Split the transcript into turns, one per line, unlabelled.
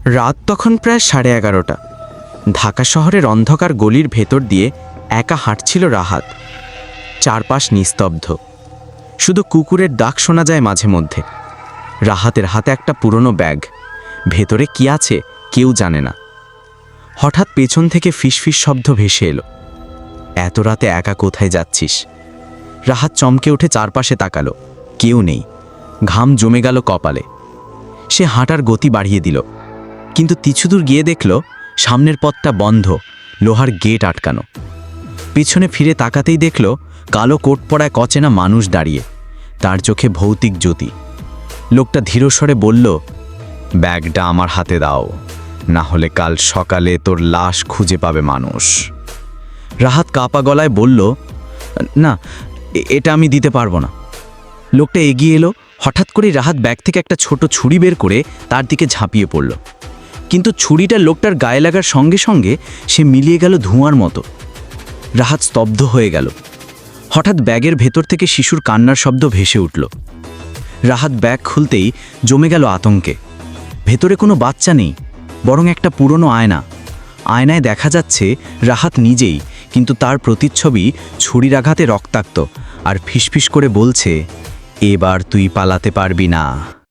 রাত তখন প্রায় 11:30। ঢাকা শহরের অন্ধকার গলির ভেতর দিয়ে একা হাঁটছিল রাহাত। চারপাশ নিস্তব্ধ, শুধু কুকুরের ডাক শোনা যায় মাঝে মধ্যে। রাহাতের হাতে একটা পুরনো ব্যাগ, ভেতরে কি আছে কেউ জানে না। হঠাৎ পেছন থেকে ফিসফিস শব্দ ভেসে এলো। এত রাতে একা কোথায় যাচ্ছিস? রাহাত চমকে উঠে চারপাশে তাকালো, কেউ নেই। ঘাম জমে গেল কপালে। সে হাঁটার গতি বাড়িয়ে দিল, কিন্তু কিছুদূর গিয়ে দেখল সামনের পথটা বন্ধ, লোহার গেট আটকানো। পিছনে ফিরে তাকাতেই দেখল কালো কোট পরায় অচেনা মানুষ দাঁড়িয়ে, তার চোখে ভৌতিক জ্যোতি। লোকটা ধীরস্বরে বলল, ব্যাগটা আমার হাতে দাও, না হলে কাল সকালে তোর লাশ খুঁজে পাবে মানুষ। রাহাত কাঁপা গলায় বলল, না, এটা আমি দিতে পারবো না। লোকটা এগিয়ে এলো। হঠাৎ করে রাহাত ব্যাগ থেকে একটা ছোট ছুরি বের করে তার দিকে ঝাঁপিয়ে পড়ল, কিন্তু ছুরিটা লোকটার গায়ে লাগার সঙ্গে সঙ্গে সে মিলিয়ে গেল ধোঁয়ার মতো। রাহাত স্তব্ধ হয়ে গেল। হঠাৎ ব্যাগের ভেতর থেকে শিশুর কান্নার শব্দ ভেসে উঠল। রাহাত ব্যাগ খুলতেই জমে গেল আতঙ্কে। ভেতরে কোনো বাচ্চা নেই, বরং একটা পুরনো আয়না। আয়নায় দেখা যাচ্ছে রাহাত নিজেই, কিন্তু তার প্রতিচ্ছবি ছুরির আঘাতে রক্তাক্ত আর ফিসফিস করে বলছে, এবার তুই পালাতে পারবি না।